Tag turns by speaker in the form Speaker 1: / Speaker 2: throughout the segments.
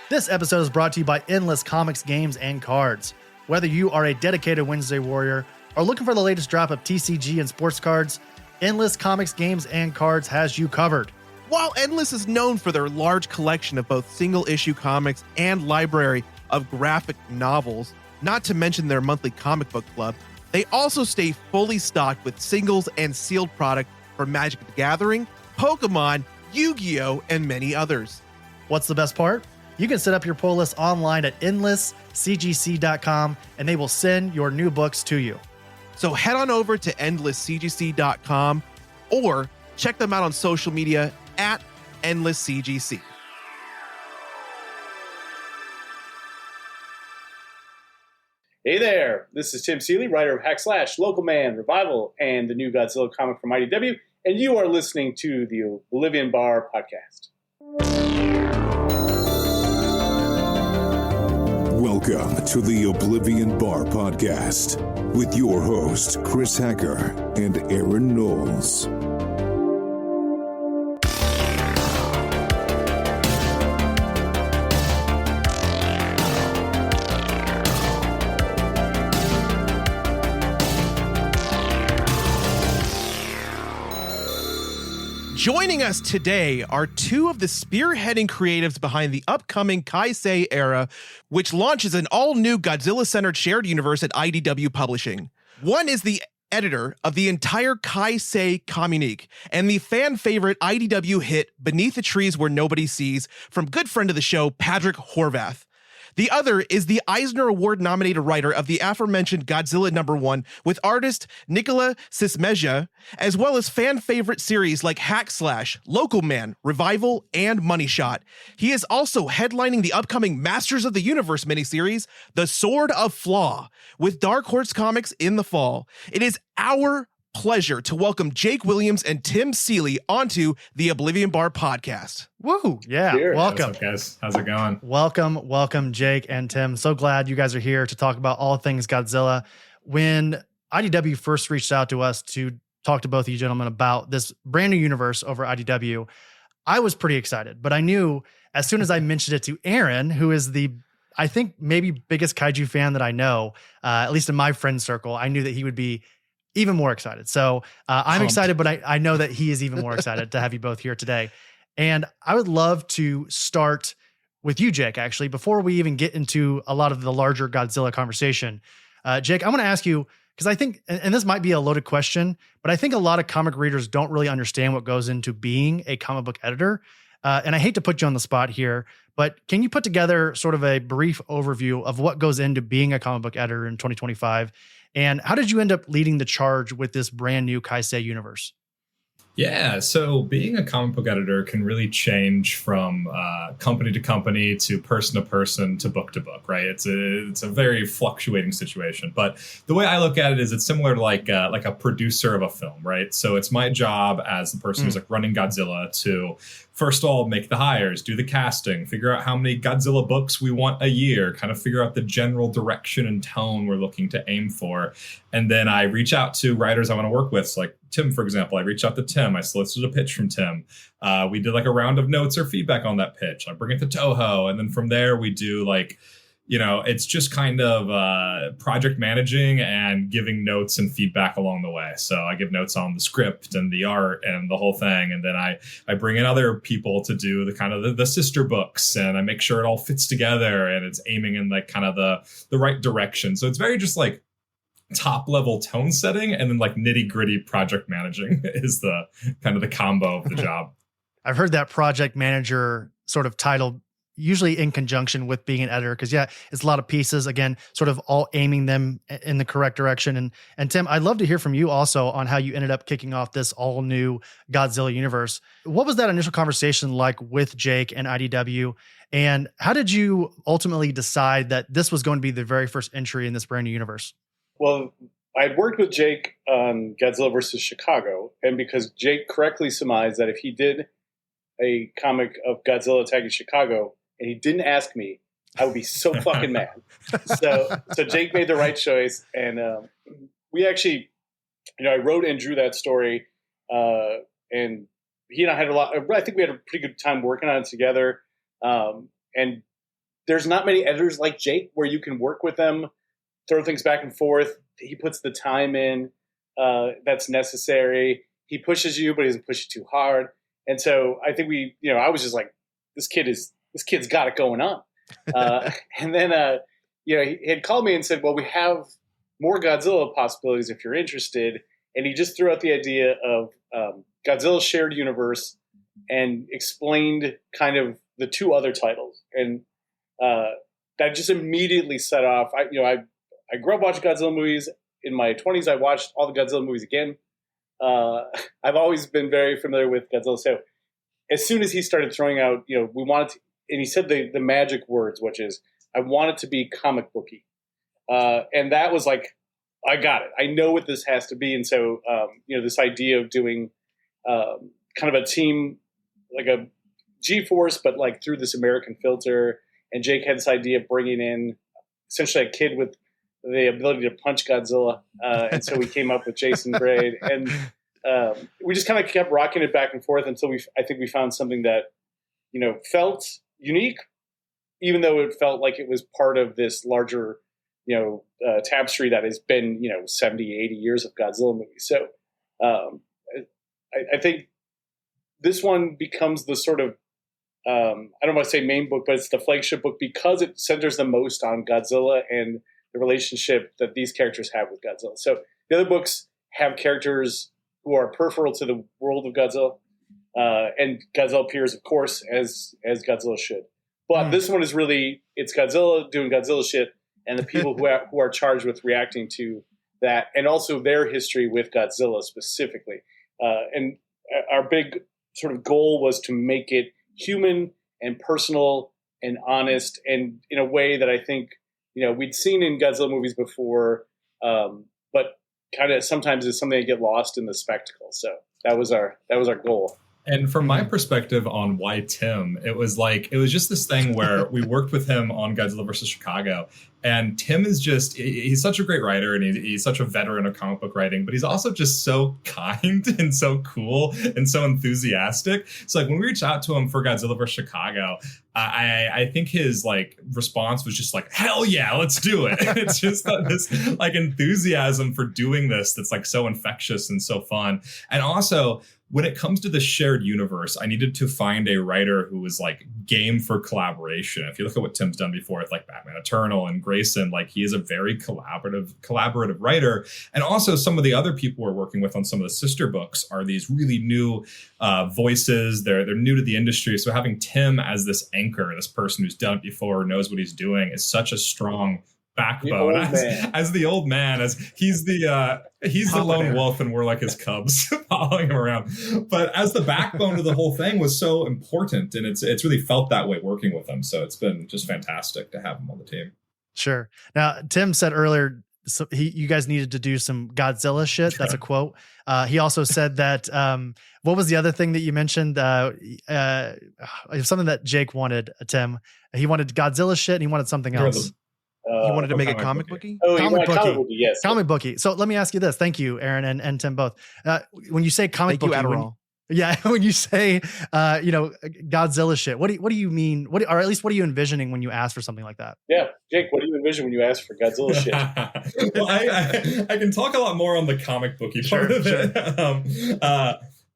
Speaker 1: This episode is brought to you by Endless Comics, Games, and Cards. Whether you are a dedicated Wednesday warrior or looking for the latest drop of TCG and sports cards, Endless Comics, Games, and Cards has you covered.
Speaker 2: While Endless is known for their large collection of both single-issue comics and library of graphic novels, not to mention their monthly comic book club, they also stay fully stocked with singles and sealed product for Magic the Gathering, Pokemon, Yu-Gi-Oh!, and many others.
Speaker 1: What's the best part? You can set up your pull list online at endlesscgc.com and they will send your new books to you.
Speaker 2: So head on over to endlesscgc.com or check them out on social media at endlesscgc.
Speaker 3: Hey there, this is Tim Seeley, writer of Hack Slash, Local Man, Revival, and the new Godzilla comic from IDW, and you are listening to the Oblivion Bar podcast.
Speaker 4: Welcome to the Oblivion Bar podcast with your host, Chris Hacker and Aaron Knowles.
Speaker 2: Joining us today are two of the spearheading creatives behind the upcoming Kaisei era, which launches an all-new Godzilla-centered shared universe at IDW Publishing. One is the editor of the entire Kaisei Communique and the fan-favorite IDW hit Beneath the Trees Where Nobody Sees from good friend of the show, Patrick Horvath. The other is the Eisner Award-nominated writer of the aforementioned Godzilla #1 with artist Nicola Sismeja, as well as fan-favorite series like Hack Slash, Local Man, Revival, and Money Shot. He is also headlining the upcoming Masters of the Universe miniseries, The Sword of Flaw, with Dark Horse Comics in the fall. It is our pleasure to welcome Jake Williams and Tim Seeley onto the Oblivion Bar podcast.
Speaker 1: Woo! Yeah,
Speaker 3: Cheers.
Speaker 1: welcome.
Speaker 5: What's up, guys? How's it going?
Speaker 1: Welcome, Jake and Tim. So glad you guys are here to talk about all things Godzilla. When IDW first reached out to us to talk to both of you gentlemen about this brand new universe over IDW, I was pretty excited, but I knew as soon as I mentioned it to Aaron, who is I think maybe biggest kaiju fan that I know, at least in my friend circle, I knew that he would be even more excited. So I'm excited, but I know that he is even more excited to have you both here today. And I would love to start with you, Jake, actually, before we even get into a lot of the larger Godzilla conversation. Jake, I want to ask you, because I think, and this might be a loaded question, but I think a lot of comic readers don't really understand what goes into being a comic book editor. And I hate to put you on the spot here, but can you put together sort of a brief overview of what goes into being a comic book editor in 2025? And how did you end up leading the charge with this brand new Kaisei universe?
Speaker 5: Yeah, so being a comic book editor can really change from company to company to person to book, right? It's a very fluctuating situation. But the way I look at it is it's similar to like a producer of a film, right? So it's my job as the person who's like running Godzilla to first of all, make the hires, do the casting, figure out how many Godzilla books we want a year, kind of figure out the general direction and tone we're looking to aim for. And then I reach out to writers I want to work with. So like Tim, for example, I reached out to Tim. I solicited a pitch from Tim. We did like a round of notes or feedback on that pitch. I bring it to Toho. And then from there, we do like, it's just kind of project managing and giving notes and feedback along the way. So I give notes on the script and the art and the whole thing. And then I bring in other people to do the kind of the sister books, and I make sure it all fits together and it's aiming in like kind of the right direction. So it's very just like top level tone setting, and then like nitty gritty project managing is the kind of the combo of the job.
Speaker 1: I've heard that project manager sort of title usually in conjunction with being an editor, because it's a lot of pieces, again, sort of all aiming them in the correct direction. And Tim, I'd love to hear from you also on how you ended up kicking off this all new Godzilla universe. What was that initial conversation like with Jake and IDW? And how did you ultimately decide that this was going to be the very first entry in this brand new universe?
Speaker 3: Well, I'd worked with Jake on Godzilla versus Chicago, and because Jake correctly surmised that if he did a comic of Godzilla attacking Chicago, and he didn't ask me, I would be so fucking mad. So Jake made the right choice, and we actually, I wrote and drew that story, and he and I had I think we had a pretty good time working on it together. And there's not many editors like Jake where you can work with them, throw things back and forth. He puts the time in that's necessary. He pushes you, but he doesn't push you too hard. And so I think I was just like, this kid's got it going on. And then, he had called me and said, well, we have more Godzilla possibilities if you're interested. And he just threw out the idea of Godzilla Shared Universe and explained kind of the two other titles. And that just immediately set off. I grew up watching Godzilla movies. In my 20s, I watched all the Godzilla movies again. I've always been very familiar with Godzilla. So as soon as he started throwing out, we wanted to, and he said the magic words, which is, I want it to be comic booky. And that was like, I got it. I know what this has to be. And so, this idea of doing kind of a team, like a G-Force, but like through this American filter. And Jake had this idea of bringing in essentially a kid with the ability to punch Godzilla. And so we came up with Jason Braid. And we just kind of kept rocking it back and forth until I think we found something that, felt unique, even though it felt like it was part of this larger, tapestry that has been, 70, 80 years of Godzilla movies. So I think this one becomes the sort of, I don't want to say main book, but it's the flagship book because it centers the most on Godzilla and the relationship that these characters have with Godzilla. So the other books have characters who are peripheral to the world of Godzilla, and Godzilla appears, of course, as Godzilla should. But this one is really, it's Godzilla doing Godzilla shit, and the people who are charged with reacting to that, and also their history with Godzilla specifically. And our big sort of goal was to make it human and personal and honest, and in a way that I think we'd seen in Godzilla movies before, but kind of sometimes it's something that get lost in the spectacle. So that was our goal.
Speaker 5: And from my perspective on why Tim, it was just this thing where we worked with him on Godzilla versus Chicago. And Tim is he's such a great writer, and he's such a veteran of comic book writing, but he's also just so kind and so cool and so enthusiastic. So like when we reached out to him for Godzilla vs. Chicago, I think his response was just like, hell yeah, let's do it. And it's just this enthusiasm for doing this that's so infectious and so fun. And also, when it comes to the shared universe, I needed to find a writer who was game for collaboration. If you look at what Tim's done before with Batman Eternal and Grayson, he is a very collaborative writer. And also some of the other people we're working with on some of the sister books are these really new voices. They're new to the industry. So having Tim as this anchor, this person who's done it before, knows what he's doing, is such a strong backbone as the old man, as he's the lone wolf and we're his cubs following him around. But as the backbone of the whole thing was so important, and it's really felt that way working with him. So it's been just fantastic to have him on the team.
Speaker 1: Sure. Now, Tim said earlier, you guys needed to do some Godzilla shit. That's a quote. He also said that, what was the other thing that you mentioned? Something that Jake wanted, Tim. He wanted Godzilla shit and he wanted something else.
Speaker 6: He wanted to make it comic booky?
Speaker 3: Oh,
Speaker 1: comic booky.
Speaker 3: Yes.
Speaker 1: Comic booky. So let me ask you this. Thank you, Aaron and Tim both. When you say comic booky, when you say, Godzilla shit, what do you mean? Or at least what are you envisioning when you ask for something like that?
Speaker 3: Yeah. Jake, what do you envision when you ask for Godzilla shit?
Speaker 5: Well, I can talk a lot more on the comic booky part of it.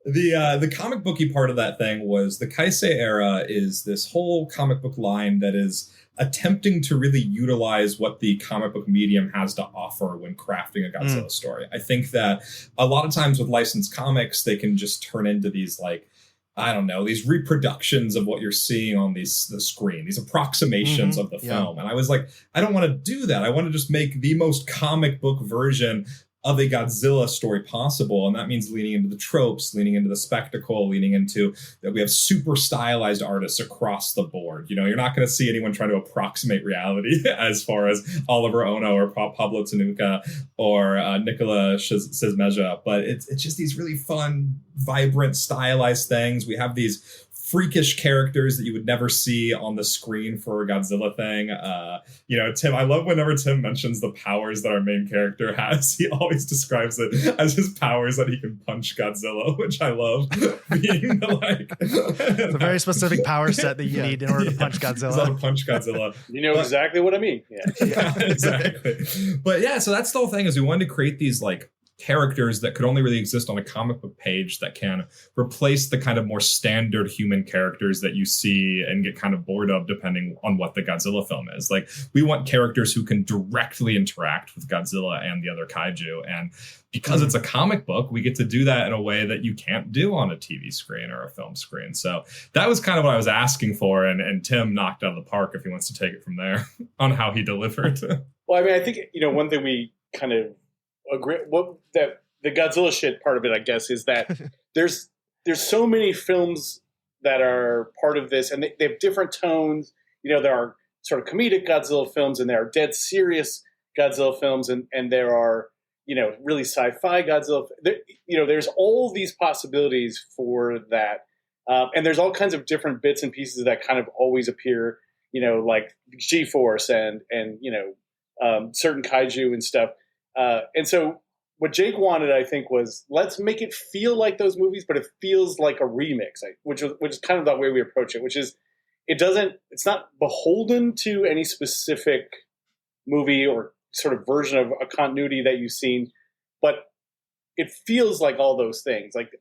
Speaker 5: The comic booky part of that thing was the Kaisei era is this whole comic book line that is attempting to really utilize what the comic book medium has to offer when crafting a Godzilla story. I think that a lot of times with licensed comics, they can just turn into these these reproductions of what you're seeing on the screen, these approximations of the film. And I was like, I don't want to do that. I want to just make the most comic book version of a Godzilla story possible. And that means leaning into the tropes, leaning into the spectacle, leaning into that we have super stylized artists across the board. You're not going to see anyone trying to approximate reality as far as Oliver Ono or Pablo Tanuka or Nicola Szymezja. But it's just these really fun, vibrant, stylized things. We have these freakish characters that you would never see on the screen for a Godzilla thing. Tim, I love whenever Tim mentions the powers that our main character has. He always describes it as his powers that he can punch Godzilla, which I love. Being like,
Speaker 1: it's a very specific power set that you need in order to punch Godzilla.
Speaker 5: To punch Godzilla.
Speaker 3: You know exactly what I mean.
Speaker 5: Yeah, exactly. But yeah, so that's the whole thing, is we wanted to create these like characters that could only really exist on a comic book page that can replace the kind of more standard human characters that you see and get kind of bored of depending on what the Godzilla film is. Like, we want characters who can directly interact with Godzilla and the other kaiju. And because it's a comic book, we get to do that in a way that you can't do on a TV screen or a film screen. So that was kind of what I was asking for. And Tim knocked out of the park, if he wants to take it from there, on how he delivered.
Speaker 3: Well, I mean, I think, one thing we kind of agree, that the Godzilla shit part of it, I guess, is that there's so many films that are part of this, and they have different tones. There are sort of comedic Godzilla films, and there are dead serious Godzilla films, and there are really sci-fi Godzilla. There's all these possibilities for that, and there's all kinds of different bits and pieces that kind of always appear. Like G-Force and certain kaiju and stuff. And so what Jake wanted, I think, was let's make it feel like those movies, but it feels like a remix, which is kind of the way we approach it, which is it's not beholden to any specific movie or sort of version of a continuity that you've seen, but it feels like all those things. Like it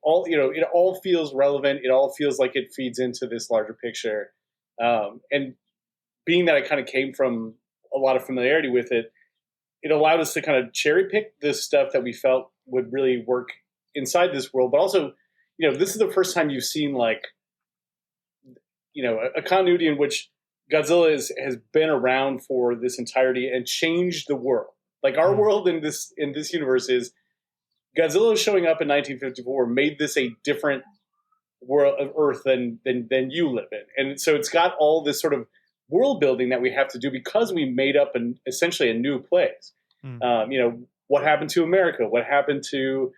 Speaker 3: all feels relevant. It all feels like it feeds into this larger picture. And being that I kind of came from a lot of familiarity with it, it allowed us to kind of cherry pick the stuff that we felt would really work inside this world. But also, this is the first time you've seen a continuity in which Godzilla has been around for this entirety and changed the world. Like our world in this universe is Godzilla showing up in 1954 made this a different world of Earth than you live in. And so it's got all this sort of world building that we have to do because we made up essentially a new place. What happened to America? What happened to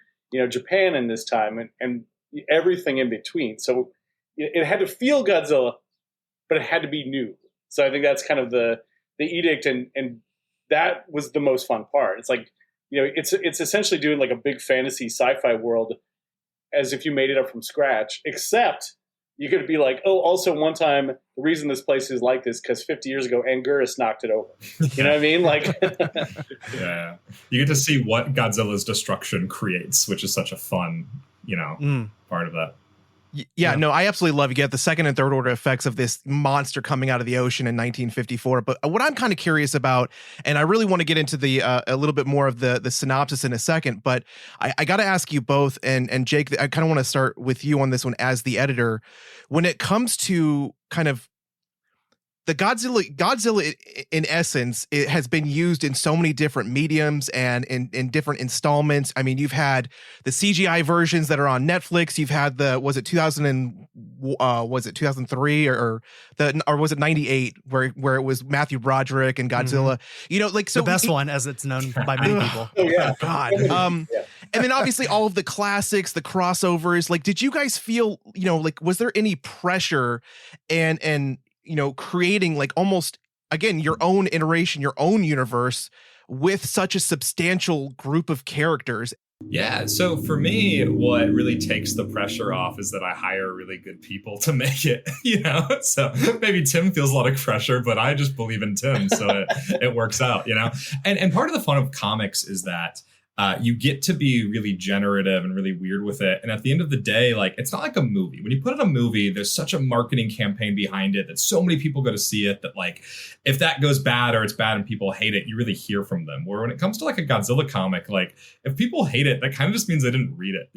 Speaker 3: Japan in this time, and everything in between. So it had to feel Godzilla, but it had to be new. So I think that's kind of the edict, and that was the most fun part. It's like it's essentially doing like a big fantasy sci-fi world as if you made it up from scratch, except you could be like, oh, also one time, the reason this place is like this, because 50 years ago, Anguirus knocked it over. You know what I mean? Like,
Speaker 5: yeah. You get to see what Godzilla's destruction creates, which is such a fun, part of that.
Speaker 2: Yeah, no, I absolutely love you get the second and third order effects of this monster coming out of the ocean in 1954. But what I'm kind of curious about, and I really want to get into the a little bit more of the synopsis in a second, but I got to ask you both, and Jake, I kind of want to start with you on this one as the editor. When it comes to kind of the Godzilla in essence, it has been used in so many different mediums and in different installments. I mean, you've had the CGI versions that are on Netflix. You've had was it 2003 or was it 98 where it was Matthew Broderick and Godzilla? So
Speaker 1: the best one, as it's known by many people.
Speaker 3: Oh yeah,
Speaker 2: God. And then obviously all of the classics, the crossovers. Like, did you guys feel was there any pressure and creating like almost, again, your own iteration, your own universe with such a substantial group of characters?
Speaker 5: Yeah. So for me, what really takes the pressure off is that I hire really good people to make it, so maybe Tim feels a lot of pressure, but I just believe in Tim. So it works out, and part of the fun of comics is that you get to be really generative and really weird with it. And at the end of the day, like, it's not like a movie. When you put in a movie, there's such a marketing campaign behind it that so many people go to see it that, like, if that goes bad or it's bad and people hate it, you really hear from them. Where when it comes to like a Godzilla comic, like, if people hate it, that kind of just means they didn't read it,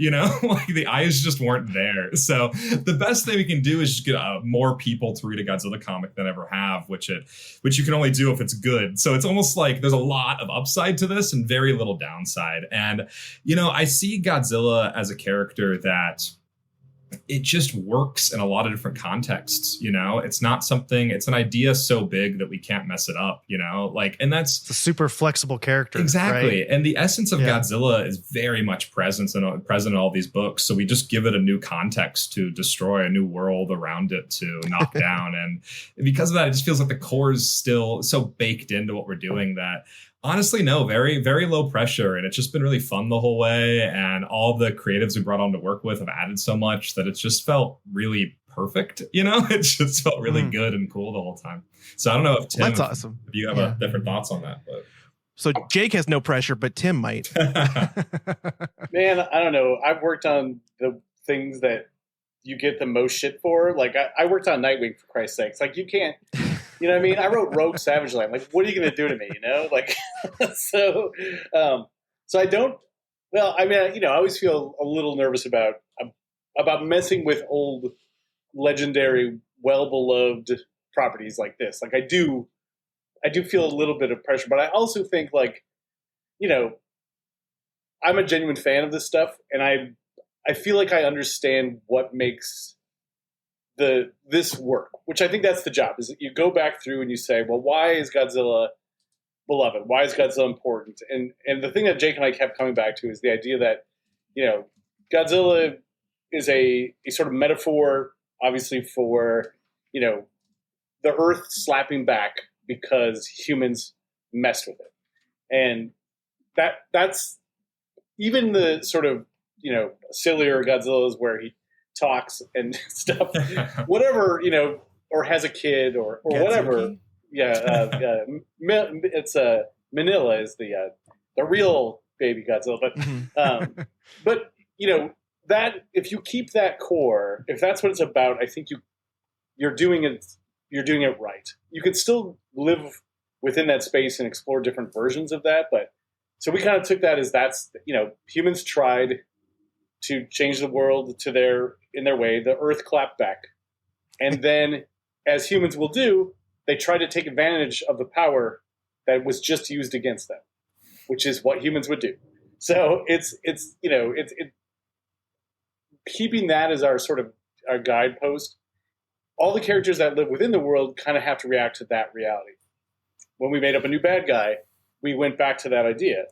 Speaker 5: like the eyes just weren't there. So the best thing we can do is just get more people to read a Godzilla comic than ever have, which you can only do if it's good. So it's almost like there's a lot of upside to this and very little downside. And, I see Godzilla as a character that it just works in a lot of different contexts. It's not something, it's an idea so big that we can't mess it up, and that's
Speaker 1: It's a super flexible character.
Speaker 5: exactly.
Speaker 1: Right?
Speaker 5: And the essence of
Speaker 1: Yeah.
Speaker 5: Godzilla is very much present in all these books. So we just give it a new context to destroy, a new world around it to knock down. And because of that, it just feels like the core is still so baked into what we're doing that honestly, no, very, very low pressure. And it's just been really fun the whole way. And all the creatives we brought on to work with have added so much that it's just felt really perfect. It just felt really good and cool the whole time. So I don't know if Tim,
Speaker 2: That's awesome.
Speaker 5: if you have different thoughts on that, but.
Speaker 2: So Jake has no pressure, but Tim might.
Speaker 3: Man, I don't know. I've worked on the things that you get the most shit for. Like I worked on Nightwing, for Christ's sakes. Like you can't, you know what I mean? I wrote Rogue Savage Land. Like, what are you going to do to me? Like, so I don't, well, I mean, I always feel a little nervous about messing with old, legendary, well-beloved properties like this. Like I do feel a little bit of pressure, but I also think like, I'm a genuine fan of this stuff, and I feel like I understand what makes this work, which I think that's the job, is that you go back through and you say, well, why is Godzilla beloved? Why is Godzilla important? And the thing that Jake and I kept coming back to is the idea that, Godzilla is a sort of metaphor, obviously, for, the Earth slapping back because humans messed with it. And that's even the sort of, sillier Godzilla's where he talks and stuff, whatever, or has a kid or whatever. Yeah. It's Manila is the real baby Godzilla. But, but, that if you keep that core, if that's what it's about, I think you're doing it right. You could still live within that space and explore different versions of that. But so we kind of took that as humans tried to change the world in their way. The Earth clapped back. And then, as humans will do, they try to take advantage of the power that was just used against them, which is what humans would do. So it's keeping that as our sort of our guidepost. All the characters that live within the world kind of have to react to that reality. When we made up a new bad guy, we went back to that idea.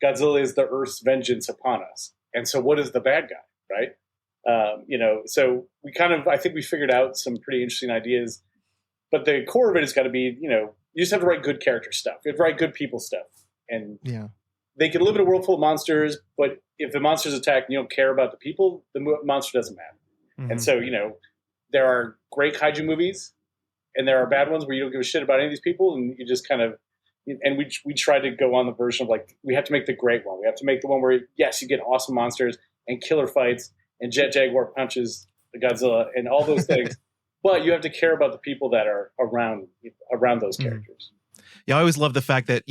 Speaker 3: Godzilla is the Earth's vengeance upon us. And so what is the bad guy, right? So we I think we figured out some pretty interesting ideas, but the core of it has got to be, you just have to write good character stuff. You have to write good people stuff. And they can live in a world full of monsters, but if the monsters attack and you don't care about the people, the monster doesn't matter. Mm-hmm. And so, there are great kaiju movies and there are bad ones where you don't give a shit about any of these people, and you just kind of, and we try to go on the version of like, we have to make the great one. We have to make the one where, yes, you get awesome monsters and killer fights and Jet Jaguar punches the Godzilla and all those things, but you have to care about the people that are around those characters.
Speaker 2: Yeah, I always love the fact that,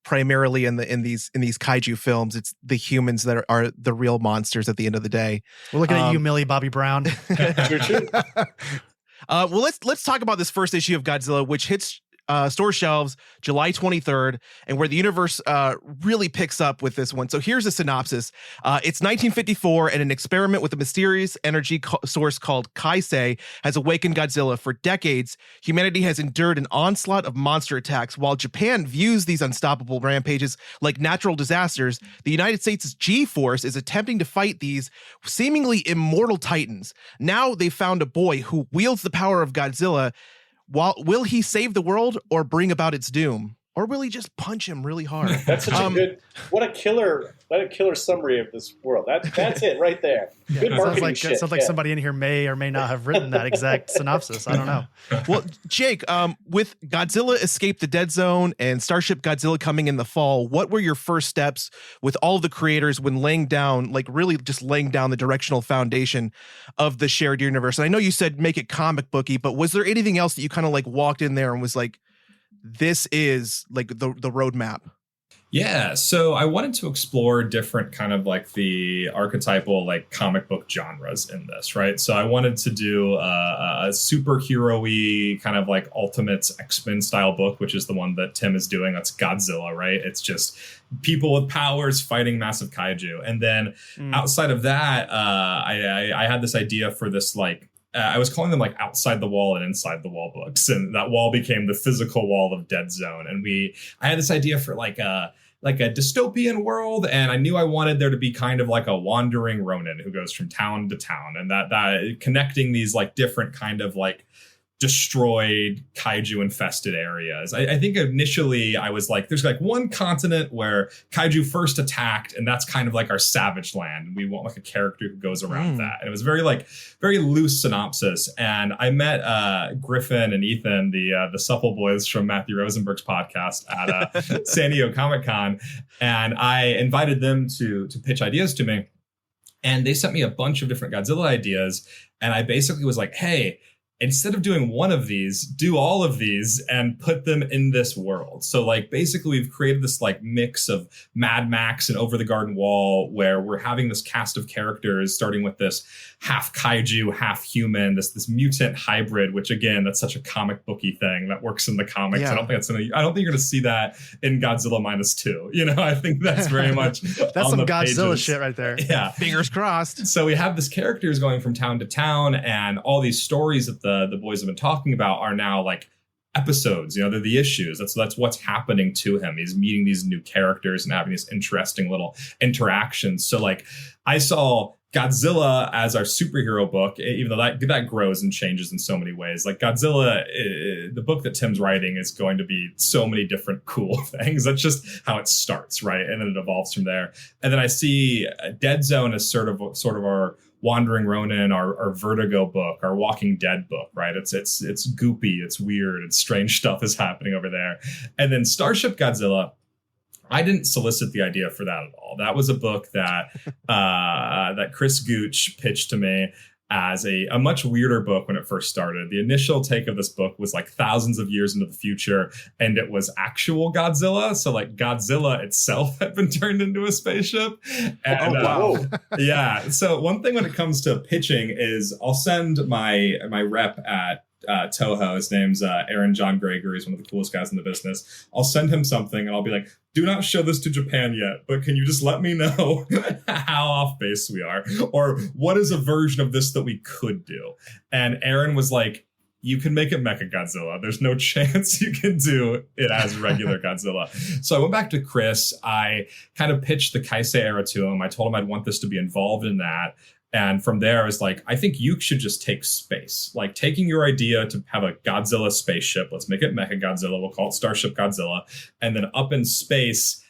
Speaker 2: primarily in these kaiju films, it's the humans that are the real monsters at the end of the day.
Speaker 1: We're looking at you, Millie Bobby Brown.
Speaker 3: True.
Speaker 2: Well, let's talk about this first issue of Godzilla, which hits store shelves July 23rd, and where the universe really picks up with this one. So here's a synopsis. It's 1954, and an experiment with a mysterious energy source called Kaisei has awakened Godzilla. For decades, humanity has endured an onslaught of monster attacks. While Japan views these unstoppable rampages like natural disasters, the United States' G-Force is attempting to fight these seemingly immortal titans. Now they've found a boy who wields the power of Godzilla. Will he save the world or bring about its doom? Or will he just punch him really hard?
Speaker 3: That's such a good, what a killer summary of this world. That's it right there. Good marketing shit.
Speaker 1: Sounds like somebody in here may or may not have written that exact synopsis. I don't know.
Speaker 2: Well, Jake, with Godzilla Escape the Dead Zone and Starship Godzilla coming in the fall, what were your first steps with all of the creators when laying down the directional foundation of the shared universe? And I know you said make it comic booky, but was there anything else that you kind of like walked in there and was like, this is like the roadmap?
Speaker 5: Yeah, so I wanted to explore different kind of like the archetypal like comic book genres in this, right? So I wanted to do a superhero-y kind of like Ultimate X-Men style book, which is the one that Tim is doing. That's Godzilla, right? It's just people with powers fighting massive kaiju. And then outside of that, I had this idea for this like I was calling them like outside the wall and inside the wall books, and that wall became the physical wall of Dead Zone. And I had this idea for like a dystopian world, and I knew I wanted there to be kind of like a wandering Ronin who goes from town to town, and that connecting these like different kind of like destroyed kaiju infested areas. I think initially I was like, there's like one continent where kaiju first attacked, and that's kind of like our savage land, and we want like a character who goes around that. And it was very loose synopsis. And I met Griffin and Ethan, the supple boys from Matthew Rosenberg's podcast at San Diego Comic-Con, and I invited them to pitch ideas to me, and they sent me a bunch of different Godzilla ideas, and I basically was like, hey, instead of doing one of these, do all of these and put them in this world. So like basically we've created this like mix of Mad Max and Over the Garden Wall, where we're having this cast of characters starting with this half kaiju, half human, this mutant hybrid, which again, that's such a comic booky thing that works in the comics. Yeah. I don't think you're going to see that in Godzilla -2. You know, I think that's very much
Speaker 1: that's some Godzilla pages. Shit right there.
Speaker 5: Yeah.
Speaker 2: Fingers crossed.
Speaker 5: So we have this characters going from town to town, and all these stories that the boys have been talking about are now like episodes. You know, they're the issues. That's what's happening to him. He's meeting these new characters and having these interesting little interactions. So like I saw Godzilla as our superhero book, even though that grows and changes in so many ways. Like Godzilla, the book that Tim's writing is going to be so many different cool things. That's just how it starts, right? And then it evolves from there. And then I see Dead Zone as sort of our Wandering Ronin, our Vertigo book, our Walking Dead book, right? It's goopy, it's weird, it's strange stuff is happening over there. And then Starship Godzilla, I didn't solicit the idea for that at all. That was a book that that Chris Gooch pitched to me as a much weirder book when it first started. The initial take of this book was like thousands of years into the future, and it was actual Godzilla. So like Godzilla itself had been turned into a spaceship. And,
Speaker 2: wow.
Speaker 5: Yeah. So one thing when it comes to pitching is I'll send my rep at Toho. His name's Aaron John Greger. He's one of the coolest guys in the business. I'll send him something and I'll be like, do not show this to Japan yet, but can you just let me know how off base we are? Or what is a version of this that we could do? And Aaron was like, you can make it Mecha Godzilla. There's no chance you can do it as regular Godzilla. So I went back to Chris. I kind of pitched the Kaisei era to him. I told him I'd want this to be involved in that. And from there, I was like, I think you should just take space. Like taking your idea to have a Godzilla spaceship, let's make it Mecha Godzilla. We'll call it Starship Godzilla. And then up in space,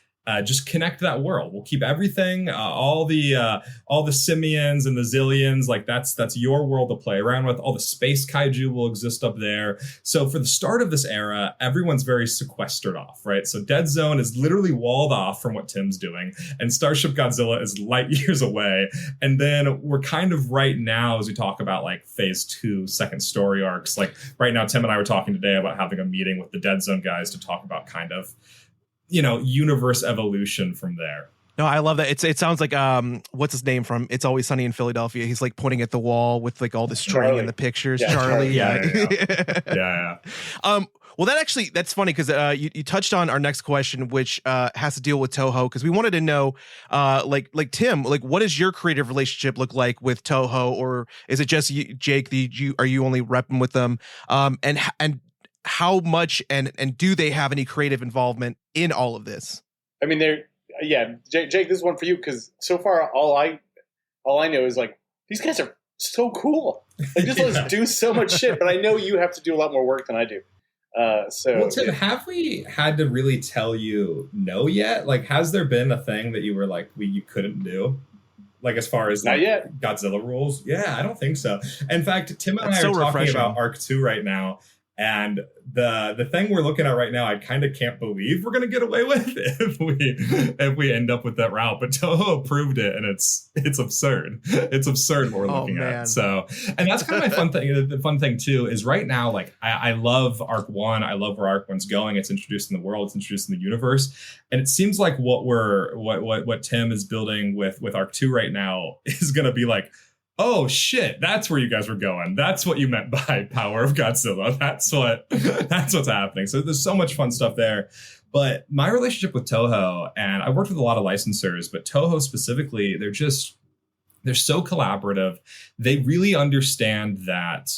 Speaker 5: just connect that world. We'll keep everything, all the simians and the zillions, like that's your world to play around with. All the space kaiju will exist up there. So for the start of this era, everyone's very sequestered off, right? So Dead Zone is literally walled off from what Tim's doing, and Starship Godzilla is light years away. And then we're kind of right now, as we talk about like phase 2, second story arcs, like right now, Tim and I were talking today about having a meeting with the Dead Zone guys to talk about kind of, you know, universe evolution from there.
Speaker 2: No, I love that. It sounds like what's his name from It's Always Sunny in Philadelphia? He's like pointing at the wall with like all the string and the pictures. Yeah, Charlie.
Speaker 5: Yeah.
Speaker 2: Well, that's funny because you touched on our next question, which has to deal with Toho, because we wanted to know, like Tim, like what does your creative relationship look like with Toho, or is it just you, Jake? Are you only repping with them? And how much and do they have any creative involvement in all of this?
Speaker 3: I mean, Jake, this is one for you, because so far all I know is like these guys are so cool. They just let us do so much shit, but I know you have to do a lot more work than I do. Well,
Speaker 5: Tim, have we had to really tell you no yet? Like, has there been a thing that you were like you couldn't do? Like as far as like,
Speaker 3: not yet.
Speaker 5: Godzilla rules? Yeah, I don't think so. In fact, Tim and I are talking about Arc 2 right now. And the thing we're looking at right now, I kind of can't believe we're going to get away with if we end up with that route. But Toho approved it, and it's absurd. It's absurd what we're looking at. So, and that's kind of my fun thing. The fun thing too is right now, like I love Arc 1. I love where Arc 1's going. It's introduced in the world. It's introduced in the universe, and it seems like what Tim is building with Arc 2 right now is going to be like, oh shit, that's where you guys were going. That's what you meant by Power of Godzilla. That's what's happening. So there's so much fun stuff there. But my relationship with Toho, and I worked with a lot of licensors, but Toho specifically, they're so collaborative. They really understand that.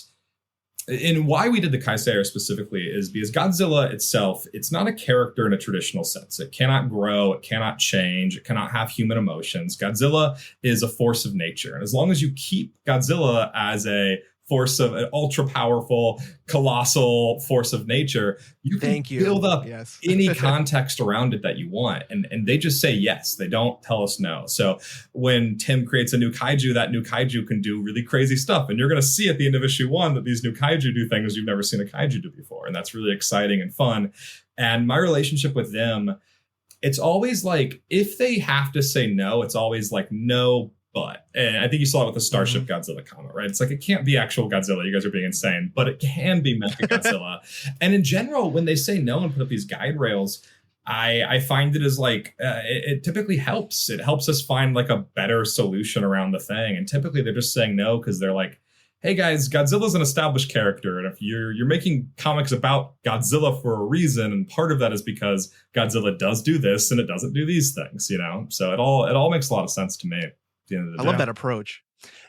Speaker 5: And why we did the Kaisei era specifically is because Godzilla itself, it's not a character in a traditional sense. It cannot grow, it cannot change, it cannot have human emotions. Godzilla is a force of nature. And as long as you keep Godzilla as a force of an ultra powerful, colossal force of nature, you can build up any context around it that you want. And they just say yes. They don't tell us no. So when Tim creates a new kaiju, that new kaiju can do really crazy stuff. And you're going to see at the end of issue 1 that these new kaiju do things you've never seen a kaiju do before. And that's really exciting and fun. And my relationship with them, it's always like, if they have to say no, it's always like, no, but, and I think you saw it with the Starship Godzilla comic, right? It's like, it can't be actual Godzilla. You guys are being insane, but it can be Mecha Godzilla. And in general, when they say no and put up these guide rails, I find it as like, it typically helps. It helps us find like a better solution around the thing. And typically they're just saying no because they're like, hey guys, Godzilla's an established character. And if you're making comics about Godzilla for a reason, and part of that is because Godzilla does do this and it doesn't do these things, you know? So it all makes a lot of sense to me.
Speaker 2: I love that approach.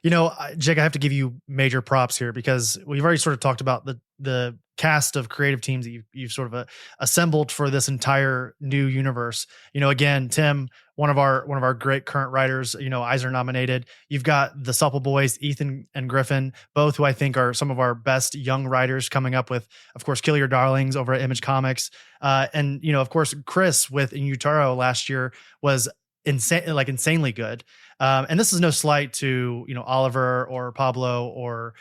Speaker 1: You know, Jake, I have to give you major props here because we've already sort of talked about the cast of creative teams that you've sort of assembled for this entire new universe. You know, again, Tim, one of our great current writers, you know, Eisner nominated. You've got the Supple Boys, Ethan and Griffin, both who I think are some of our best young writers coming up with, of course, Kill Your Darlings over at Image Comics. And, you know, of course, Chris with Inutaro last year was insanely good. And this is no slight to, you know, Oliver or Pablo or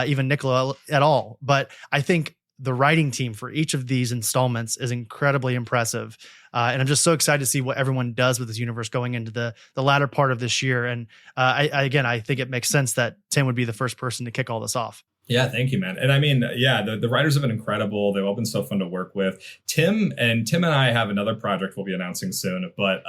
Speaker 1: even Nicola at all. But I think the writing team for each of these installments is incredibly impressive. And I'm just so excited to see what everyone does with this universe going into the latter part of this year. And I think it makes sense that Tim would be the first person to kick all this off.
Speaker 5: Yeah, thank you, man. And I mean, yeah, the writers have been incredible. They've all been so fun to work with. Tim and I have another project we'll be announcing soon, but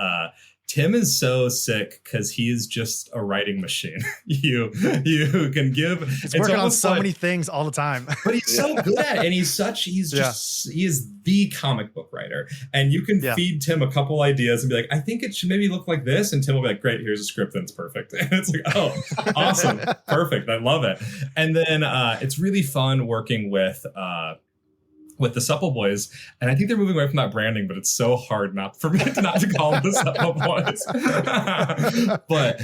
Speaker 5: Tim is so sick because he is just a writing machine. You can give.
Speaker 1: He's working on so many things all the time.
Speaker 5: But he's so good at it. And he is the comic book writer. And you can feed Tim a couple ideas and be like, I think it should maybe look like this. And Tim will be like, great, here's a script and it's perfect. And it's like, oh, awesome. Perfect. I love it. And then it's really fun working with the Supple Boys, and I think they're moving away from that branding, but it's so hard not for me not to call them the Supple Boys. But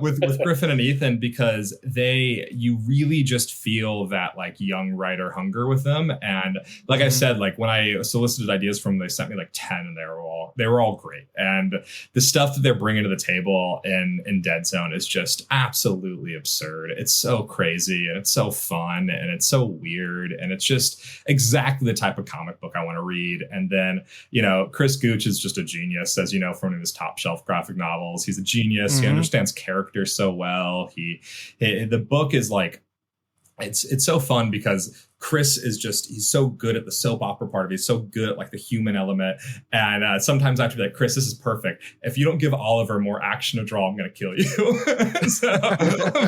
Speaker 5: with Griffin and Ethan, because you really just feel that like young writer hunger with them, and like I said, like when I solicited ideas from them, they sent me like 10, and they were all great, and the stuff that they're bringing to the table in Dead Zone is just absolutely absurd. It's so crazy, and it's so fun, and it's so weird, and it's just exactly the type of comic book I want to read. And then, you know, Chris Gooch is just a genius, as you know, from his top shelf graphic novels. He's a genius. He understands characters so well. The book is like, it's so fun because Chris is he's so good at the soap opera part of it. He's so good at like the human element. And sometimes I have to be like, Chris, this is perfect. If you don't give Oliver more action to draw, I'm going to kill you.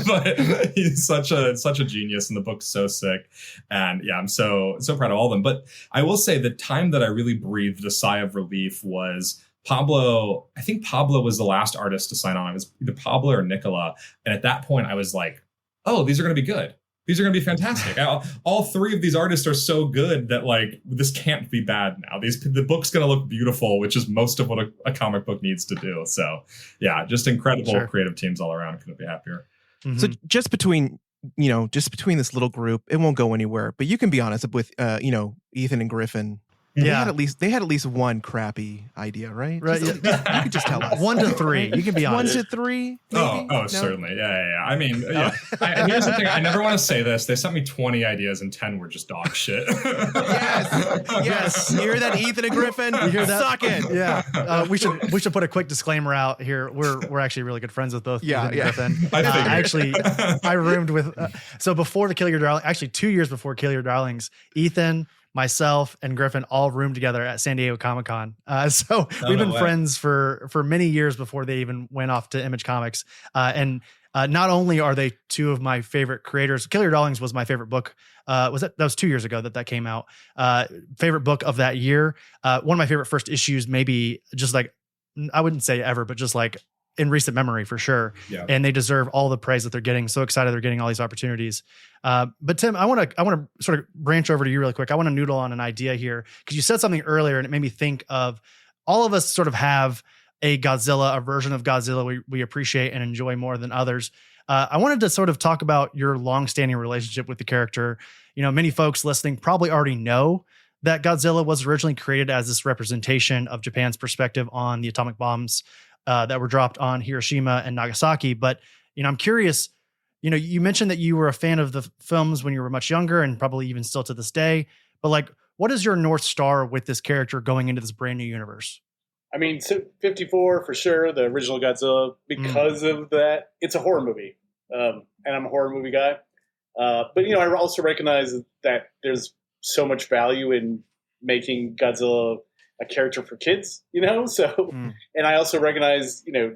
Speaker 5: But he's such a genius, and the book's so sick. And yeah, I'm so proud of all of them. But I will say the time that I really breathed a sigh of relief was Pablo. I think Pablo was the last artist to sign on. It was either Pablo or Nicola. And at that point I was like, oh, these are going to be good. These are going to be fantastic. All three of these artists are so good that like this can't be bad now. The book's going to look beautiful, which is most of what a comic book needs to do. So yeah, just incredible creative teams all around. Couldn't be happier.
Speaker 2: Mm-hmm. So just between this little group, it won't go anywhere. But you can be honest with Ethan and Griffin.
Speaker 1: Yeah.
Speaker 2: They had at least one crappy idea, right?
Speaker 1: Right,
Speaker 2: You could just tell us.
Speaker 1: 1 to 3. You can be honest.
Speaker 2: 1 to 3.
Speaker 5: Oh,
Speaker 2: maybe? No?
Speaker 5: certainly. Yeah. I mean, yeah. Here's the thing. I never want to say this. They sent me 20 ideas and 10 were just dog shit.
Speaker 2: Yes. You hear that, Ethan and Griffin?
Speaker 1: You hear that?
Speaker 2: Suck it.
Speaker 1: Yeah. We should put a quick disclaimer out here. We're actually really good friends with both.
Speaker 2: Yeah,
Speaker 1: Ethan and Griffin. I roomed with. So before the Kill Your Darling, actually 2 years before Kill Your Darlings, Ethan, myself, and Griffin all roomed together at San Diego Comic-Con. So we've been friends for many years before they even went off to Image Comics. And not only are they two of my favorite creators, Kill Your Darlings was my favorite book. That was 2 years ago that came out. Favorite book of that year. One of my favorite first issues, maybe just like, I wouldn't say ever, but just like in recent memory for sure.
Speaker 5: Yeah.
Speaker 1: And they deserve all the praise that they're getting. So excited they're getting all these opportunities. But Tim, I want to sort of branch over to you really quick. I want to noodle on an idea here because you said something earlier and it made me think of all of us sort of have a Godzilla, a version of Godzilla we appreciate and enjoy more than others. I wanted to sort of talk about your longstanding relationship with the character. You know, many folks listening probably already know that Godzilla was originally created as this representation of Japan's perspective on the atomic bombs that were dropped on Hiroshima and Nagasaki. But, you know, I'm curious, you know, you mentioned that you were a fan of the films when you were much younger and probably even still to this day. But like, what is your North Star with this character going into this brand new universe?
Speaker 3: I mean, 54 for sure, the original Godzilla, because of that. It's a horror movie, and I'm a horror movie guy. But, you know, I also recognize that there's so much value in making Godzilla a character for kids, you know? So, and I also recognize, you know,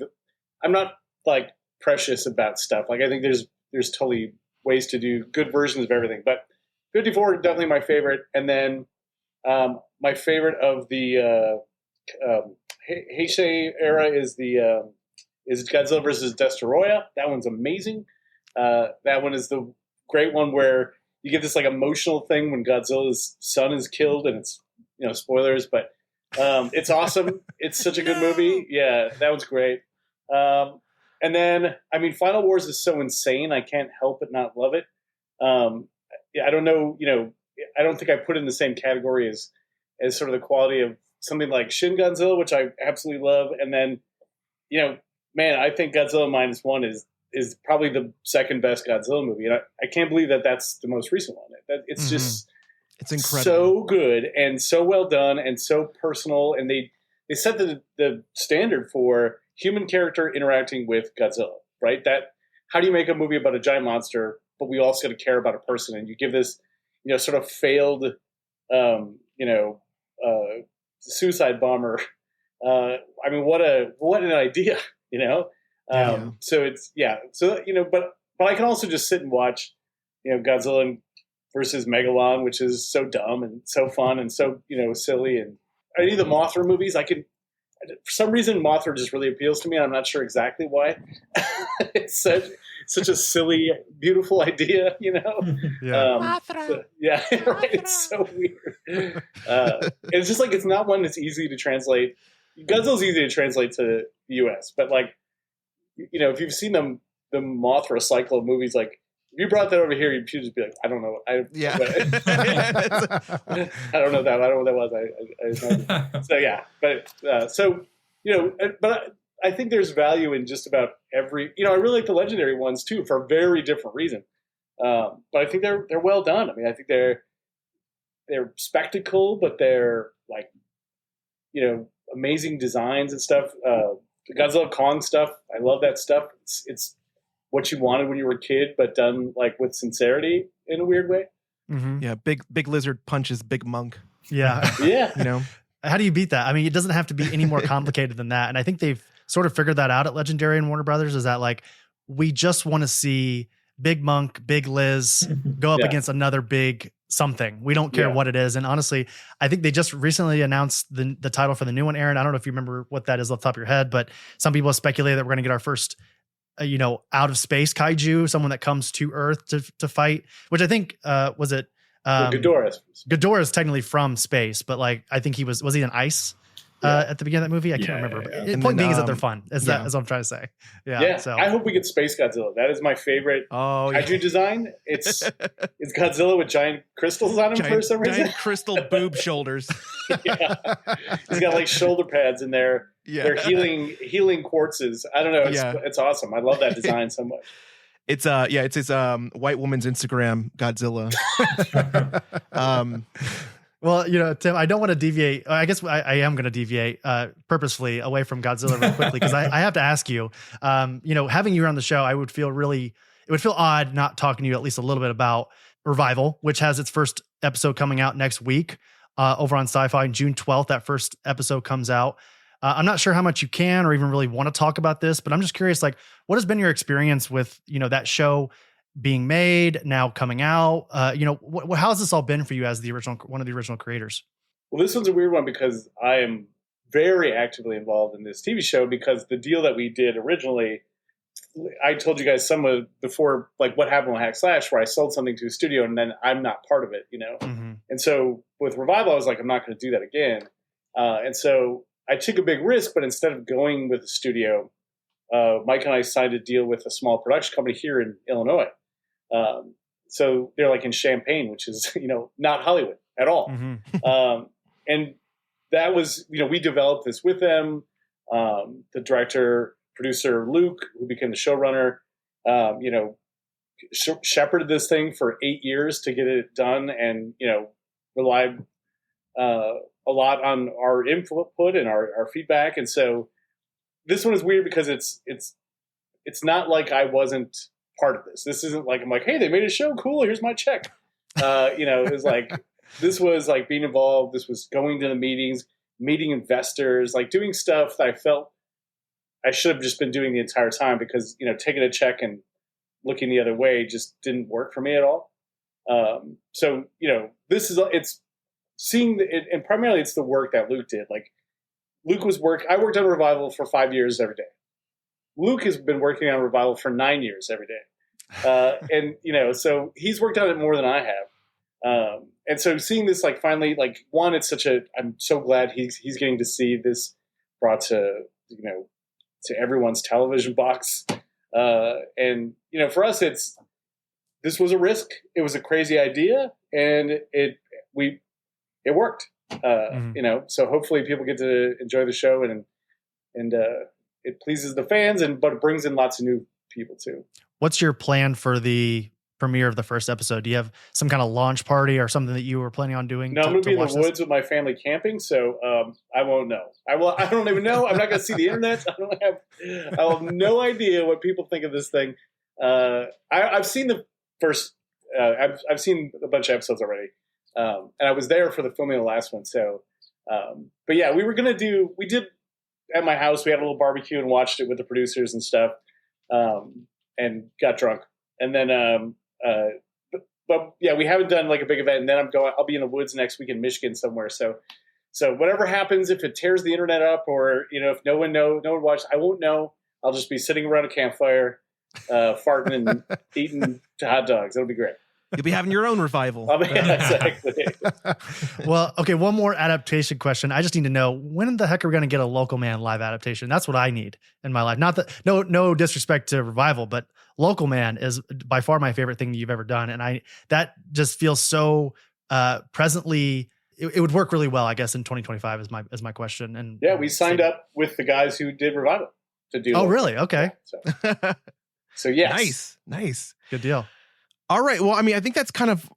Speaker 3: I'm not like precious about stuff. Like, I think there's totally ways to do good versions of everything, but 54 is definitely my favorite. And then, my favorite of the, Heisei era is is Godzilla versus Destoroyah. That one's amazing. That one is the great one where you get this like emotional thing when Godzilla's son is killed, and it's, you know, spoilers, but it's awesome. It's such a good movie. Yeah, that one's great. And then, I mean, Final Wars is so insane. I can't help but not love it. I don't know, you know, I don't think I put it in the same category as sort of the quality of something like Shin Godzilla, which I absolutely love. And then, you know, man, I think Godzilla -1 is probably the second best Godzilla movie. And I can't believe that that's the most recent one. It's just,
Speaker 2: it's incredible,
Speaker 3: so good and so well done and so personal. And they set the standard for human character interacting with Godzilla, right? That, how do you make a movie about a giant monster, but we also got to care about a person? And you give this, you know, sort of failed, suicide bomber. I mean, what an idea, you know? So it's, so, you know, but I can also just sit and watch, you know, Godzilla versus Megalon, which is so dumb and so fun and so, you know, silly. And any of the Mothra movies, for some reason, Mothra just really appeals to me. And I'm not sure exactly why. It's such a silly, beautiful idea, you know?
Speaker 2: Mothra.
Speaker 3: So, yeah, right. It's so weird. It's just like, it's not one that's easy to translate. Godzilla's easy to translate to the US, but like, you know, if you've seen the Mothra cycle of movies, like, if you brought that over here, you'd just be like, I don't know. I don't know that. I don't know what that was. So yeah, but so, you know, but I think there's value in just about every, you know, I really like the legendary ones too for a very different reason. But I think they're well done. I mean, I think they're spectacle, but they're like, you know, amazing designs and stuff. The Godzilla Kong stuff, I love that stuff. It's what you wanted when you were a kid, but done like with sincerity in a weird way.
Speaker 1: Mm-hmm.
Speaker 2: Yeah, big lizard punches big monk.
Speaker 1: Yeah.
Speaker 3: Yeah.
Speaker 2: You know,
Speaker 1: how do you beat that? I mean, it doesn't have to be any more complicated than that. And I think they've sort of figured that out at Legendary and Warner Brothers, is that like, we just want to see Big Monk, Big Liz go up against another big something. We don't care what it is. And honestly, I think they just recently announced the title for the new one, Aaron. I don't know if you remember what that is off the top of your head, but some people speculate that we're going to get our first out of space kaiju, someone that comes to Earth to fight, which I think, was it?
Speaker 3: Ghidorah.
Speaker 1: Ghidorah is technically from space, but like, I think was he an ice at the beginning of that movie. I can't remember. But the point being is that they're fun. Is what I'm trying to say. Yeah. So
Speaker 3: I hope we get Space Godzilla. That is my favorite kaiju design. It's Godzilla with giant crystals on him for some reason.
Speaker 2: Giant crystal boob shoulders.
Speaker 3: Yeah. He's got like shoulder pads in there. Yeah. They're healing quartzes. I don't know. It's awesome. I love that design so much.
Speaker 2: It's his white woman's Instagram Godzilla.
Speaker 1: Well, Tim, I don't want to deviate. I guess I am going to deviate purposefully away from Godzilla real quickly because I have to ask you. Having you on the show, it would feel odd not talking to you at least a little bit about Revival, which has its first episode coming out next week over on Sci-Fi, June 12th. That first episode comes out. I'm not sure how much you can or even really want to talk about this, but I'm just curious, like, what has been your experience with, that show being made, now coming out? How has this all been for you as one of the original creators?
Speaker 3: Well, this one's a weird one because I am very actively involved in this TV show because the deal that we did originally, I told you guys before, like what happened with Hack Slash, where I sold something to a studio and then I'm not part of it, Mm-hmm. And so with Revival, I was like, I'm not going to do that again. And so I took a big risk, but instead of going with the studio, Mike and I signed a deal with a small production company here in Illinois. So they're like in Champaign, which is, not Hollywood at all. Mm-hmm. And that was, we developed this with them. The director, producer, Luke, who became the showrunner, shepherded this thing for 8 years to get it done and, relied a lot on our input and our feedback. And so this one is weird because it's not like I wasn't part of this. This isn't like, I'm like, hey, they made a show. Cool. Here's my check. It was like, this was like being involved. This was going to the meetings, meeting investors, like doing stuff that I felt I should have just been doing the entire time because, taking a check and looking the other way just didn't work for me at all. So, it's seeing it, and primarily it's the work that Luke did. Like I worked on Revival for 5 years every day. Luke has been working on Revival for 9 years every day. And, so he's worked on it more than I have. And so seeing this, like, finally, like, one, I'm so glad he's getting to see this brought to, to everyone's television box. And, for us, this was a risk. It was a crazy idea and it worked, so hopefully people get to enjoy the show and it pleases the fans but it brings in lots of new people too.
Speaker 1: What's your plan for the premiere of the first episode? Do you have some kind of launch party or something that you were planning on doing?
Speaker 3: No, I'm going to be in the woods with my family camping. So I won't know. I don't even know. I'm not going to see the internet. I have no idea what people think of this thing. I've seen the first, I've seen a bunch of episodes already. And I was there for the filming of the last one. So, but yeah, we did at my house, we had a little barbecue and watched it with the producers and stuff, and got drunk. And then, but yeah, we haven't done like a big event. And then I'll be in the woods next week in Michigan somewhere. So whatever happens, if it tears the internet up or, if no one watched, I won't know. I'll just be sitting around a campfire, farting and eating hot dogs. It'll be great.
Speaker 2: You'll be having your own Revival.
Speaker 3: Exactly.
Speaker 1: Well, okay. One more adaptation question. I just need to know, when the heck are we going to get a Local Man live adaptation? That's what I need in my life. Not that, no disrespect to Revival, but Local Man is by far my favorite thing that you've ever done. And that just feels so presently, it would work really well, I guess, in 2025 is my question. And
Speaker 3: yeah, we signed up with the guys who did Revival to do.
Speaker 1: Oh, really? Okay.
Speaker 3: So yes.
Speaker 2: Nice.
Speaker 1: Good deal.
Speaker 2: All right. Well, I mean, I think that's kind of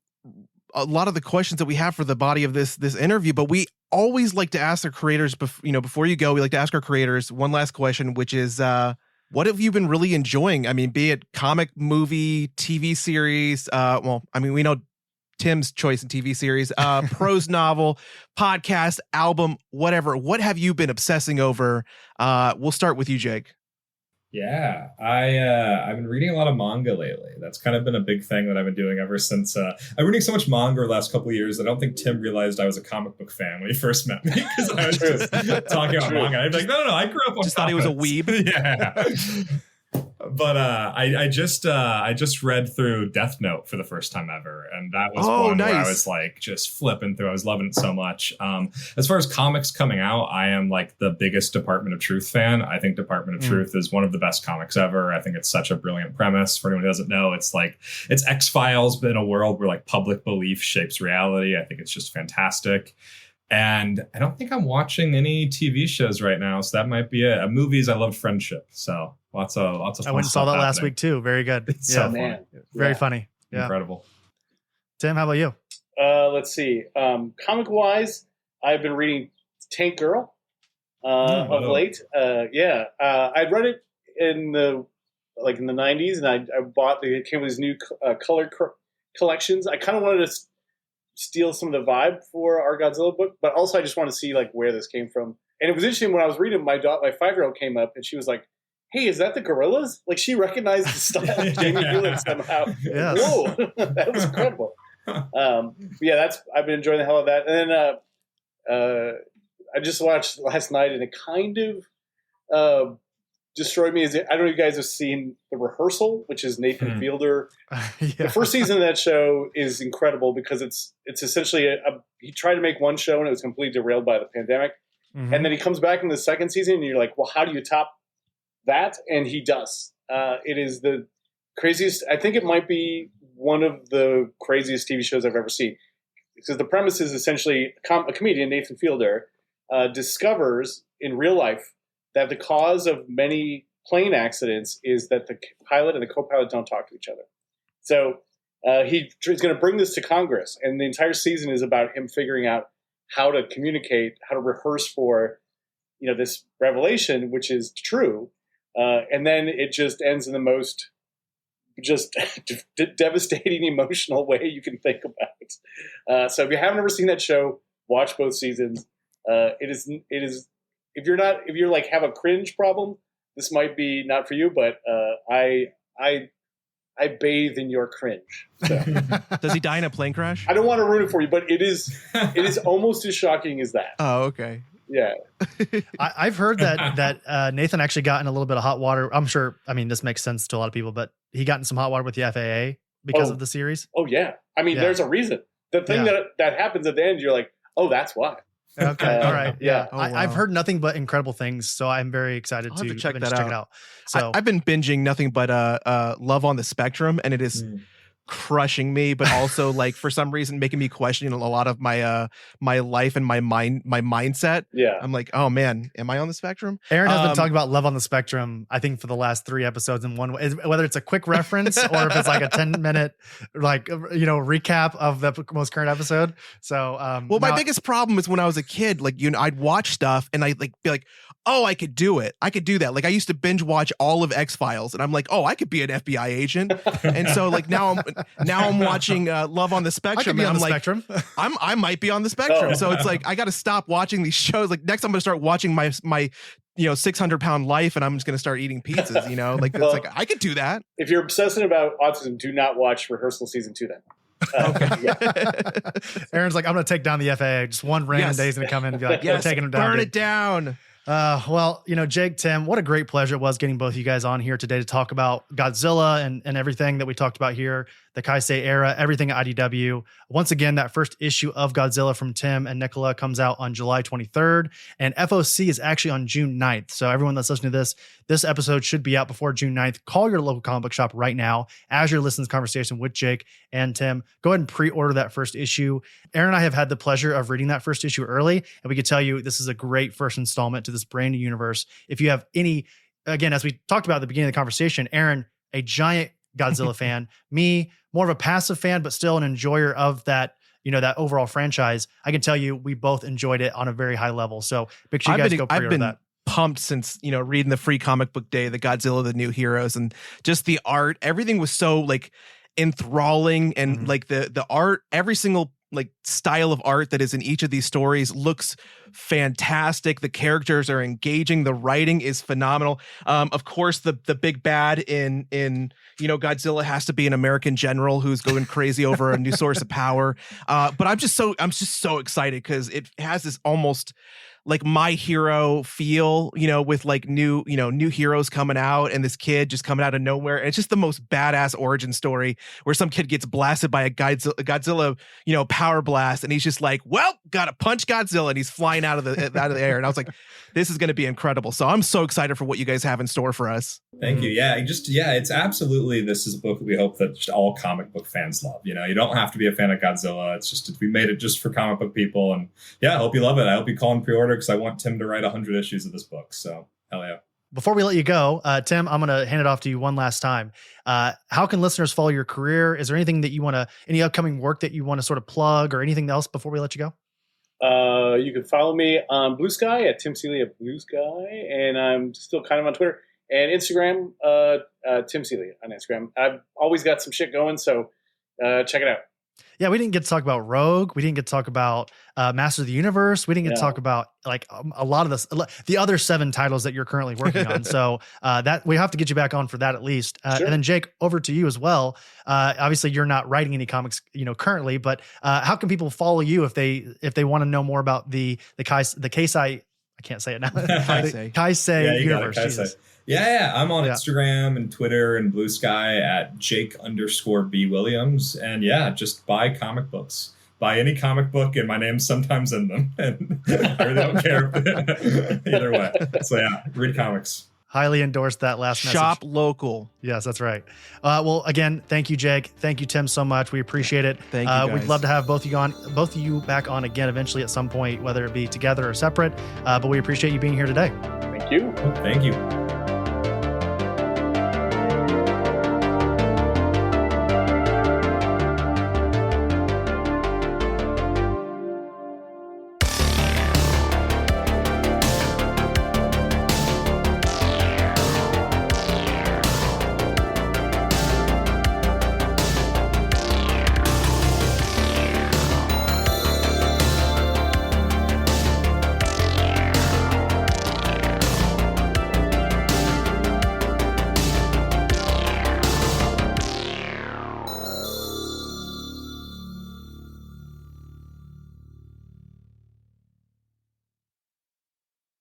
Speaker 2: a lot of the questions that we have for the body of this interview, but we always like to ask our creators, before you go, we like to ask our creators one last question, which is, what have you been really enjoying? I mean, be it comic, movie, TV series. We know Tim's choice in TV series, prose novel, podcast, album, whatever. What have you been obsessing over? We'll start with you, Jake.
Speaker 5: Yeah, I've been reading a lot of manga lately. That's kind of been a big thing that I've been doing ever since. I've been reading so much manga the last couple of years. I don't think Tim realized I was a comic book fan when he first met me because I was just talking about manga. I'd be like, no, I grew up on
Speaker 2: just thought he was a weeb.
Speaker 5: Yeah. But I just read through Death Note for the first time ever, and that was one where I was like just flipping through. I was loving it so much. As far as comics coming out, I am like the biggest Department of Truth fan. I think Department of Truth is one of the best comics ever. I think it's such a brilliant premise. For anyone who doesn't know, it's X-Files, but in a world where like public belief shapes reality. I think it's just fantastic. And I don't think I'm watching any TV shows right now, so that might be it. Movies, I love Friendship, so lots of.
Speaker 1: I went and saw that last week too. Very good.
Speaker 5: It's so funny.
Speaker 1: Very funny. Yeah.
Speaker 5: Incredible.
Speaker 1: Tim, how about you?
Speaker 3: Let's see. Comic wise, I've been reading Tank Girl of late. I'd read it in the 90s, and I bought it came with these new color collections. I kind of wanted to steal some of the vibe for our Godzilla book, but also I just want to see like where this came from. And it was interesting when I was reading, my 5-year-old came up and she was like, "Hey, is that the gorillas?" Like she recognized the style of Jamie Hewlett somehow.
Speaker 1: Yes.
Speaker 3: Whoa, that was incredible. I've been enjoying the hell of that. And then I just watched last night, and it kind of destroyed me. I don't know if you guys have seen The Rehearsal, which is Nathan Fielder. The first season of that show is incredible because it's essentially he tried to make one show and it was completely derailed by the pandemic. Mm-hmm. And then he comes back in the second season and you're like, well, how do you top that? And he does. It is the craziest. I think it might be one of the craziest TV shows I've ever seen. Because the premise is essentially a comedian, Nathan Fielder, discovers in real life that the cause of many plane accidents is that the pilot and the co-pilot don't talk to each other. So he's going to bring this to Congress, and the entire season is about him figuring out how to communicate, how to rehearse for, this revelation, which is true. And then it just ends in the most just devastating, emotional way you can think about. So if you haven't ever seen that show, watch both seasons. It is. If you're like have a cringe problem, this might be not for you. But I bathe in your cringe. So.
Speaker 2: Does he die in a plane crash?
Speaker 3: I don't want to ruin it for you, but it is almost as shocking as that.
Speaker 2: Oh, okay.
Speaker 3: Yeah.
Speaker 1: I've heard that Nathan actually got in a little bit of hot water. I'm sure. I mean, this makes sense to a lot of people, but he got in some hot water with the FAA because of the series.
Speaker 3: Oh yeah. I mean, there's a reason. The thing that happens at the end, you're like, oh, that's why.
Speaker 1: Okay. All right. Yeah.
Speaker 2: Oh, wow.
Speaker 1: I've heard nothing but incredible things, so I'm very excited to
Speaker 2: check
Speaker 1: check it out. So
Speaker 2: I've been binging nothing but Love on the Spectrum, and it is crushing me, but also like for some reason making me question a lot of my my life and my mindset.
Speaker 3: Yeah.
Speaker 2: I'm like, oh man, am I on the spectrum?
Speaker 1: Aaron has been talking about Love on the Spectrum, I think, for the last 3 episodes in one way, whether it's a quick reference or if it's like a 10-minute recap of the most current episode. So
Speaker 2: my biggest problem is when I was a kid, like I'd watch stuff and I'd like be like, oh, I could do it. I could do that. Like I used to binge watch all of X-Files, and I'm like, oh, I could be an FBI agent. And so like now I'm watching Love on the Spectrum, and I'm like,
Speaker 1: spectrum.
Speaker 2: I might be on the spectrum.
Speaker 3: Oh.
Speaker 2: So it's like I got to stop watching these shows. Like next, I'm going to start watching my 600-pound life, and I'm just going to start eating pizzas. Like it's like I could do that.
Speaker 3: If you're obsessing about autism, do not watch Rehearsal season 2 then.
Speaker 1: Aaron's like, I'm going to take down the FAA. Just one random day is going to come in and be like,
Speaker 2: yes,
Speaker 1: taking them down.
Speaker 2: Burn it down.
Speaker 1: Well, Jake, Tim, what a great pleasure it was getting both of you guys on here today to talk about Godzilla and everything that we talked about here, the Kaisei era, everything at IDW. Once again, that first issue of Godzilla from Tim and Nicola comes out on July 23rd, and FOC is actually on June 9th. So everyone that's listening to this episode should be out before June 9th. Call your local comic book shop right now as you're listening to this conversation with Jake and Tim. Go ahead and pre-order that first issue. Aaron and I have had the pleasure of reading that first issue early, and we could tell you this is a great first installment to this brand new universe. If you have any, again, as we talked about at the beginning of the conversation, Aaron, a giant Godzilla fan, me, more of a passive fan, but still an enjoyer of that, that overall franchise. I can tell you we both enjoyed it on a very high level. So make sure you guys go pre-order that.
Speaker 2: Pumped since reading the free comic book day, the Godzilla, the New Heroes, and just the art. Everything was so like enthralling, and like the art, every single like style of art that is in each of these stories looks fantastic. The characters are engaging. The writing is phenomenal. Of course, the big bad in Godzilla has to be an American general who's going crazy over a new source of power. But I'm just so excited because it has this almost like My Hero feel, with like new heroes coming out and this kid just coming out of nowhere. And it's just the most badass origin story where some kid gets blasted by a Godzilla, power blast, and he's just like, well, gotta punch Godzilla, and he's flying out of the air. And I was like, this is going to be incredible. So I'm so excited for what you guys have in store for us.
Speaker 5: Thank you. Yeah, it's absolutely, this is a book that we hope that just all comic book fans love. You don't have to be a fan of Godzilla. It's just, we made it just for comic book people. And yeah, I hope you love it. I hope you call and pre-order because I want Tim to write 100 issues of this book. So hell yeah.
Speaker 1: Before we let you go, Tim, I'm going to hand it off to you one last time. How can listeners follow your career? Is there anything that you want to, any upcoming work that you want to sort of plug or anything else before we let you go?
Speaker 3: You can follow me on Blue Sky at Tim Seeley at Blue Sky, and I'm still kind of on Twitter and Instagram. Tim Seeley on Instagram. I've always got some shit going, so check it out.
Speaker 1: Yeah, we didn't get to talk about Rogue. We didn't get to talk about Masters of the Universe. We didn't get to talk about like a lot of the other 7 titles that you're currently working on. So that we have to get you back on for that at least.
Speaker 3: Sure.
Speaker 1: And then Jake, over to you as well. Obviously, you're not writing any comics, currently, but how can people follow you if they want to know more about the Kaisei? I can't say it now. Kaisei universe. Jesus.
Speaker 5: Yeah. I'm on Instagram and Twitter and Blue Sky at Jake_B Williams. And yeah, just buy comic books. Buy any comic book, and my name's sometimes in them. And I really don't care either way. So yeah, read comics.
Speaker 1: Highly endorsed that last message.
Speaker 2: Shop local.
Speaker 1: Yes, that's right. Well, again, thank you, Jake. Thank you, Tim, so much. We appreciate it.
Speaker 2: Thank you, guys.
Speaker 1: We'd love to have both of you back on again eventually at some point, whether it be together or separate. But we appreciate you being here today.
Speaker 3: Thank you.
Speaker 5: Thank you.